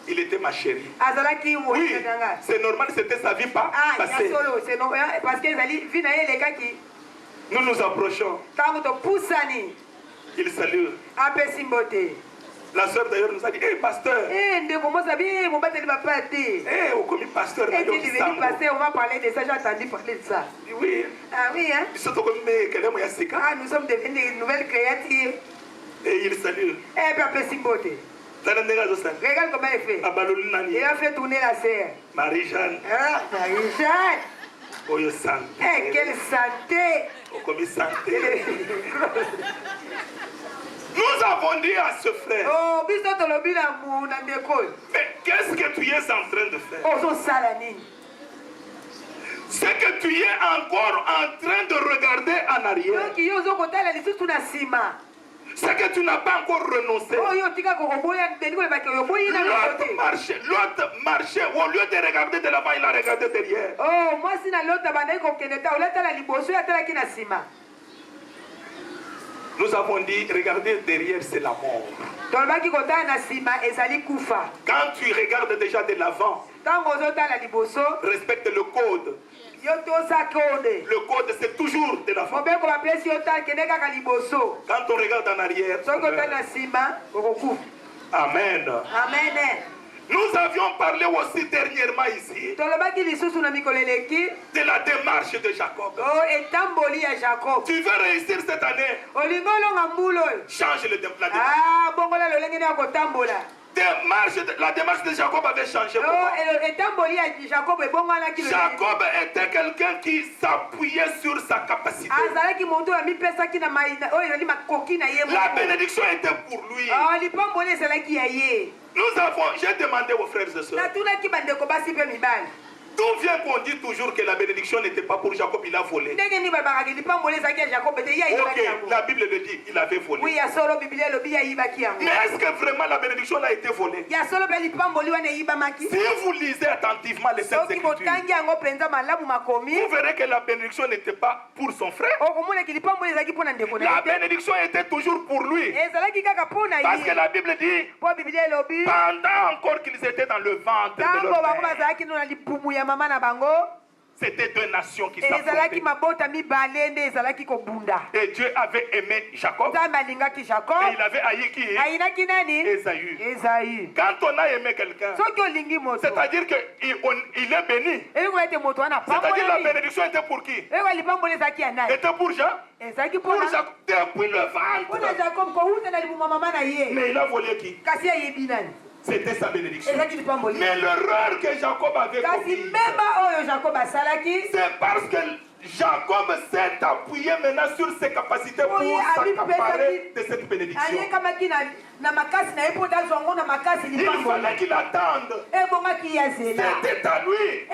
Il était ma chérie. Oui, c'est normal, c'était sa vie passée. Parce que nous nous approchons. Il salue. La soeur d'ailleurs nous a dit, hé pasteur. Au commis pasteur. Et tu es devenu pasteur, on va parler de ça, j'ai entendu parler de ça. Oui. Ah oui, hein? Nous sommes devenus des nouvelles créatures. Et il salue. Eh bien, Pessimboté. Regarde comment il fait. Il a fait tourner la serre. Marie-Jeanne. Ah, Marie-Jeanne. Oh, santé. Eh, quelle santé. Oh, comme santé. Nous avons dit à ce frère. Oh, mais qu'est-ce que tu es en train de faire? Oh, Salanine. C'est que tu es encore en train de regarder en arrière. C'est que tu n'as pas encore renoncé. L'autre marchait, au lieu de regarder de l'avant, il a regardé derrière. Oh, moi si nous avons dit, regardez derrière, c'est la mort. Quand tu regardes déjà de l'avant, respecte le code. Le code, c'est toujours de l'avant. Quand on regarde en arrière, Amen. Amen. Nous avions parlé aussi dernièrement ici de la démarche de Jacob. Tu veux réussir cette année? Change la démarche. La démarche de Jacob avait changé. Jacob était quelqu'un qui s'appuyait sur sa capacité. La bénédiction était pour lui. J'ai demandé aux frères et sœurs. D'où vient qu'on dit toujours que la bénédiction n'était pas pour Jacob, il a volé? Ok, la Bible le dit, il avait volé. Mais est-ce que vraiment la bénédiction a été volée? Si vous lisez attentivement les Saintes Écritures, vous verrez que la bénédiction n'était pas pour son frère. La bénédiction était toujours pour lui. Parce que la Bible dit, pendant encore qu'ils étaient dans le ventre de leur mère, c'était deux nations qui s'affrontaient. Et Dieu avait aimé Jacob. Et il avait haï qui? Ésaü. Quand on a aimé quelqu'un, c'est-à-dire qu'il est béni. C'est-à-dire la bénédiction était pour qui? Était pour Jean? Pour Jacob, depuis le ventre. Mais il a volé qui? C'était sa bénédiction. Mais l'erreur que Jacob avait commise, c'est parce que Jacob s'est appuyé maintenant sur ses capacités pour s'accaparer de cette bénédiction. Il fallait qu'il attende. C'était à lui.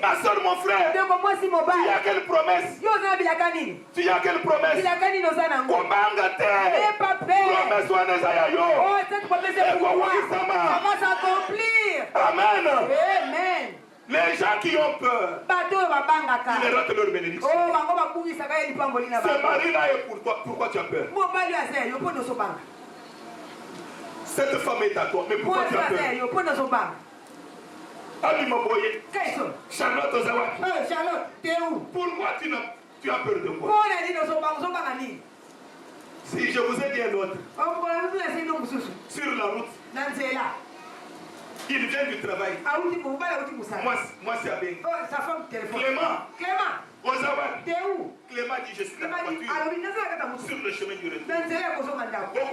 Ma soeur, mon frère, tu as quelle promesse? Tu as quelle promesse? Ça va s'accomplir. Amen. Amen. Les gens qui ont peur, ils ratent leur bénédiction. Ce mari-là est pour toi. Pourquoi tu as peur? Cette femme est à toi. Mais pourquoi tu as peur? Ali Maboye. Charlotte Ozawa. Charlotte, t'es où? Pourquoi tu as peur de quoi? Si je vous ai dit un autre, sur la route, il vient du travail. Moi c'est avec Clément. Ozawa. T'es où? Clément dit je suis dans la voiture. Sur le chemin du retour.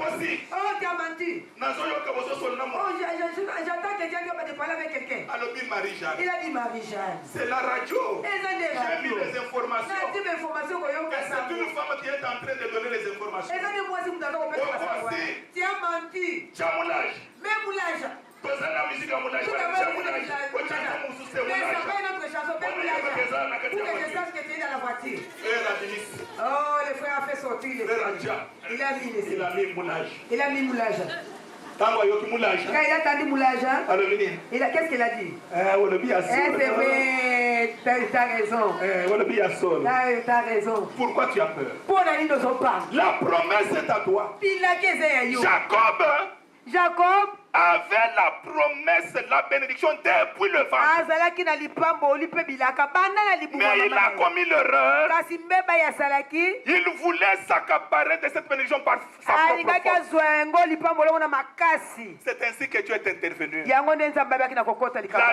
Aussi. Oh, tu as menti. J'attends quelqu'un qui va te parler avec quelqu'un. Marie-Jeanne. Il a dit Marie-Jeanne. C'est la radio. J'ai mis les informations. Et c'est une femme qui est en train de donner les informations. Aussi. Tu as menti. Tu as moulage. Même moulage. Mais ça pas une autre chanson, pour que je sache que tu es dans la voiture. Oh, le frère a fait sortir les frères. Il a mis moulage. Il a mis moulage. Quand il a entendu moulage, qu'est-ce qu'il a dit? C'est vrai, t'as raison. T'as raison. Pourquoi tu as peur? La La promesse est à toi. Jacob Jacob avait la promesse, la bénédiction depuis le ventre. Mais il a commis l'erreur. Il voulait s'accaparer de cette bénédiction par sa propre force. C'est ainsi que Dieu est intervenu. La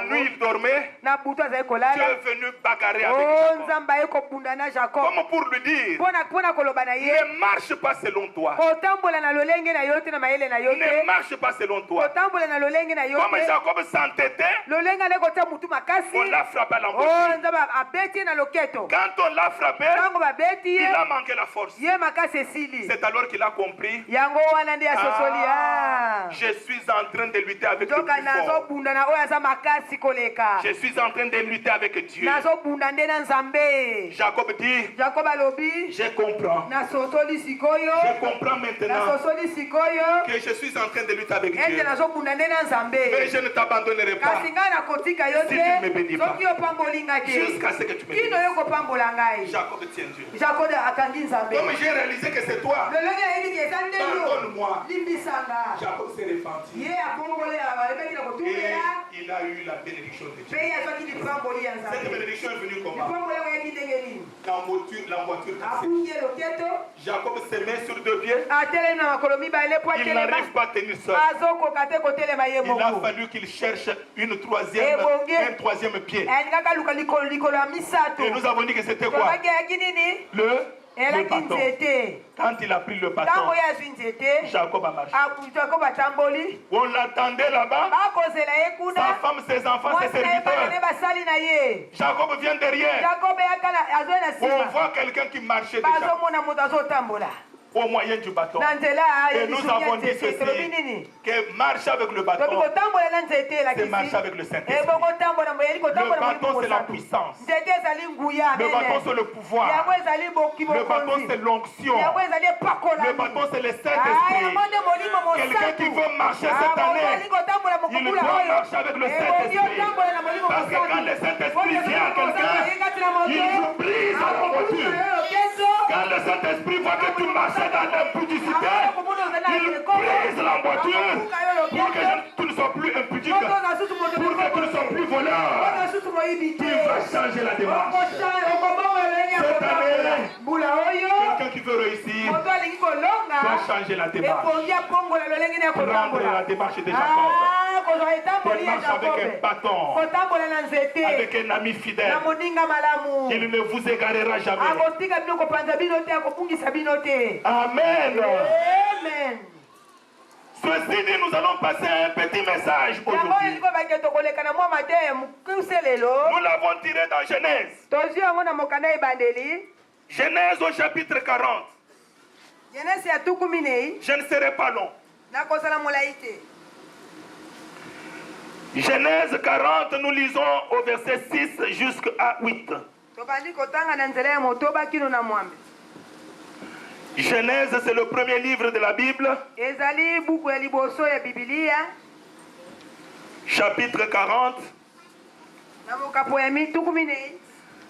nuit il dormait. Dieu est venu bagarrer avec Jacob. Comme pour lui dire, ne marche pas selon toi. Ne marche pas selon toi. Comme Jacob s'entêtait, on l'a frappé à l'embouchure. Quand on l'a frappé, il a manqué la force. C'est alors qu'il a compris. Je suis en train de lutter avec le plus fort. Je suis en train de lutter avec Dieu. Jacob dit, je comprends. Je comprends maintenant que je suis en train de lutter avec Dieu. Mais je ne t'abandonnerai pas si tu ne me bénis pas. Jusqu'à ce que tu me bénisses. Jacob tient Dieu. Comme j'ai réalisé que c'est toi, pardonne-moi. Jacob s'est repenti. Et il a eu la bénédiction de Dieu. Cette bénédiction est venue comment? La voiture cassée. Jacob se met sur deux pieds. Il n'arrive pas à tenir seul. Il a fallu qu'il cherche un troisième pied. Et nous avons dit que c'était quoi? Le bâton. Quand il a pris le bâton, Jacob a marché. On l'attendait là-bas. Sa femme, ses enfants, ses serviteurs. Jacob vient derrière. On voit quelqu'un qui marchait déjà au moyen du bâton. Et nous avons dit ceci, que marcher avec le bâton, c'est marcher avec le Saint-Esprit. Le bâton, c'est la puissance. Le bâton, c'est le pouvoir. Le bâton, c'est l'onction. Le bâton, c'est le Saint-Esprit. Quelqu'un qui veut marcher cette année, il doit marcher avec le Saint-Esprit. Parce que quand le Saint-Esprit vient à quelqu'un, il vous brise la voiture. Quand le Saint-Esprit voit que tu marches dans l'impudicité, il brise la voiture pour que tu ne sois plus impudique, pour que tu ne sois plus voleur. Tu vas changer la démarche. Cette année, quelqu'un qui veut réussir doit changer la démarche. Prendre la démarche de Jacob. Il marche avec un bâton, avec un ami fidèle. Il ne vous égarera jamais. Amen. Amen. Ceci dit, nous allons passer à un petit message aujourd'hui. Nous l'avons tiré dans Genèse. Genèse au chapitre 40. Je ne serai pas long. Genèse 40, nous lisons au verset 6 jusqu'à 8. Genèse, c'est le premier livre de la Bible. Chapitre 40.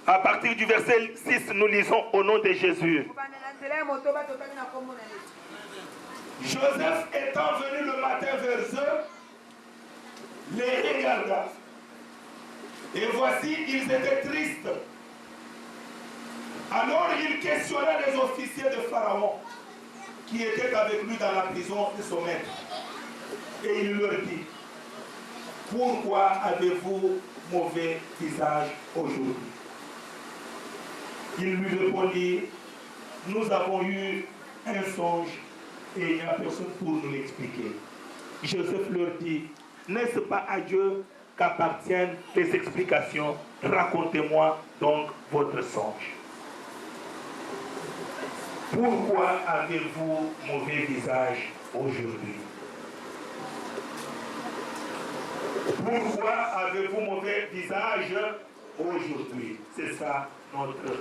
À partir du verset 6, nous lisons au nom de Jésus. Joseph étant venu le matin vers eux, les regarda. Et voici, ils étaient tristes. Alors il questionna les officiers de Pharaon qui étaient avec lui dans la prison de son maître. Et il leur dit, pourquoi avez-vous mauvais visage aujourd'hui? Il lui répondit, nous avons eu un songe et il n'y a personne pour nous l'expliquer. Joseph leur dit, n'est-ce pas à Dieu qu'appartiennent les explications? Racontez-moi donc votre songe. Pourquoi avez-vous mauvais visage aujourd'hui? Pourquoi avez-vous mauvais visage aujourd'hui? C'est ça notre...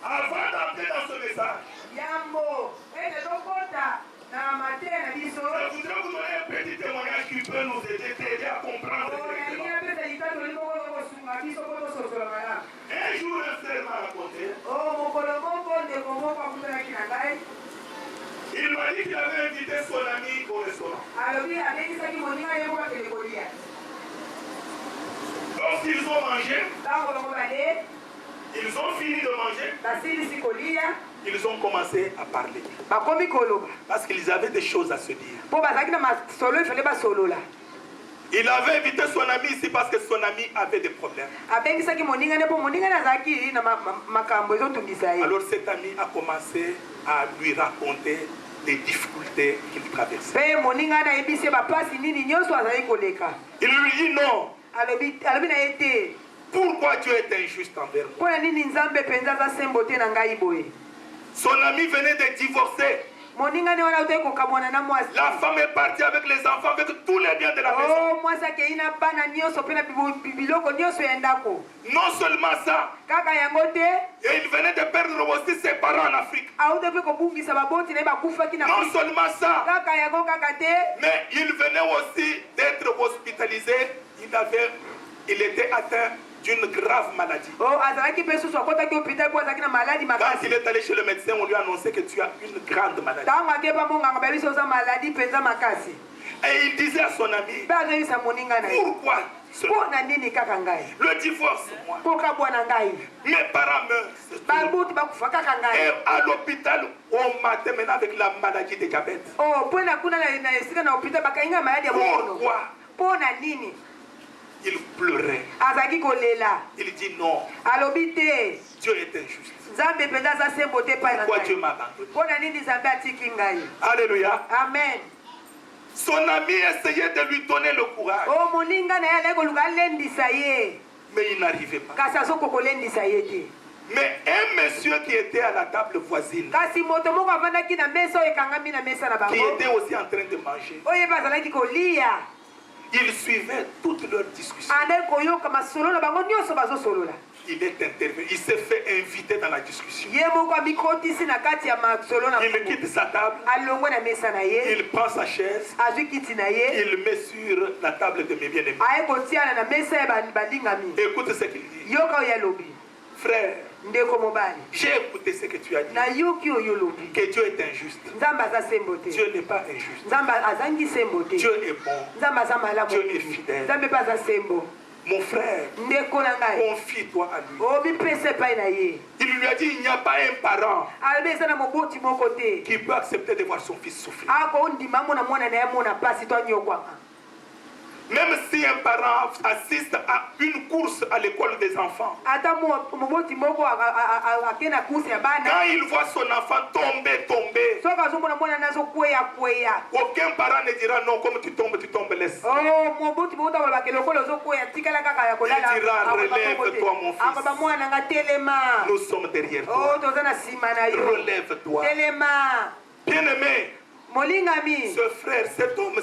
Avant d'entrer dans ce message, je voudrais vous donner un petit témoignage qui peut nous aider à comprendre. Un jour, un frère m'a raconté m'a dit qu'il avait invité son ami au restaurant. Donc ils ont mangé. Ils ont fini de manger. Ils ont commencé à parler. Parce qu'ils avaient des choses à se dire. Il avait invité son ami ici parce que son ami avait des problèmes. Alors cet ami a commencé à lui raconter les difficultés qu'il traversait. Il lui dit non. Pourquoi Dieu est injuste envers moi? Son ami venait de divorcer. La femme est partie avec les enfants, avec tous les biens de la maison. Non seulement ça, et il venait de perdre aussi ses parents en Afrique. Non seulement ça, mais il venait aussi d'être hospitalisé. Il était atteint d'une grave maladie. Quand il est allé chez le médecin, on lui a annoncé que tu as une grande maladie. Et il disait à son ami, pourquoi le divorce, moi. Mes parents meurent. Et à l'hôpital, on matin maintenant avec la maladie de diabète. Pourquoi? Il pleurait. Il dit non. Dieu est injuste. Pourquoi Dieu m'a abandonné? Alléluia. Amen. Son ami essayait de lui donner le courage. Mais il n'arrivait pas. Mais un monsieur qui était à la table voisine, qui était aussi en train de manger, il suivait toutes leurs discussions. Il est intervenu. Il s'est fait inviter dans la discussion. Il quitte sa table. Il prend sa chaise. Il met sur la table de mes bien-aimés. Écoute ce qu'il dit. Frère, j'ai écouté ce que tu as dit. Que Dieu est injuste. Dieu n'est pas injuste. Dieu est bon. Dieu est fidèle. Mon frère, confie-toi à lui. Il lui a dit, il n'y a pas un parent qui peut accepter de voir son fils souffrir. Même si un parent assiste à une course à l'école des enfants, quand il voit son enfant tomber, aucun parent ne dira non, comme tu tombes, laisse. Il dira, relève-toi mon fils. Nous sommes derrière toi. Relève-toi. Bien-aimé, ce frère, cet homme,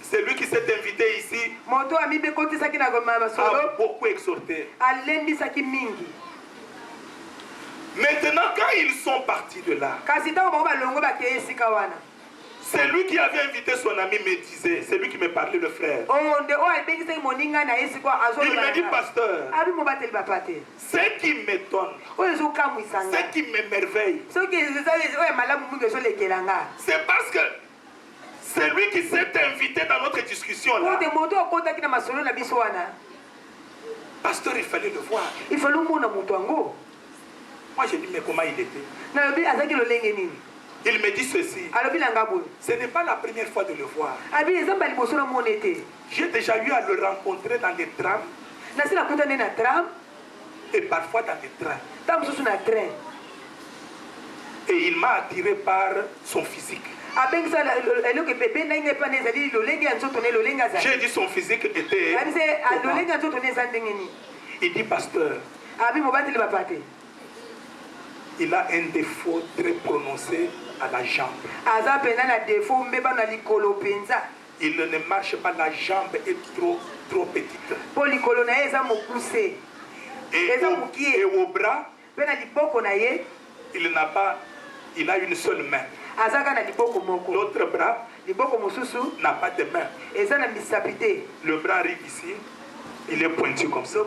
c'est lui qui s'est invité ici, a beaucoup exhorté. Maintenant, quand ils sont partis de là, c'est lui qui avait invité son ami, me disait, c'est lui qui me parlait, le frère. Il me dit, pasteur, ce qui m'étonne, ce qui m'émerveille, c'est parce que c'est lui qui s'est invité dans notre discussion là. Pasteur, il fallait le voir. Moi j'ai dit, mais comment il était? Il me dit ceci. Ce n'est pas la première fois de le voir. J'ai déjà eu à le rencontrer dans des trams. Et parfois dans des trains. Et il m'a attiré par son physique. J'ai dit son physique était... Il dit, pasteur, il a un défaut très prononcé à la jambe. Il ne marche pas, la jambe est trop petite. Et au bras, il a une seule main. L'autre bras n'a pas de main. Le bras arrive ici, il est pointu comme ça.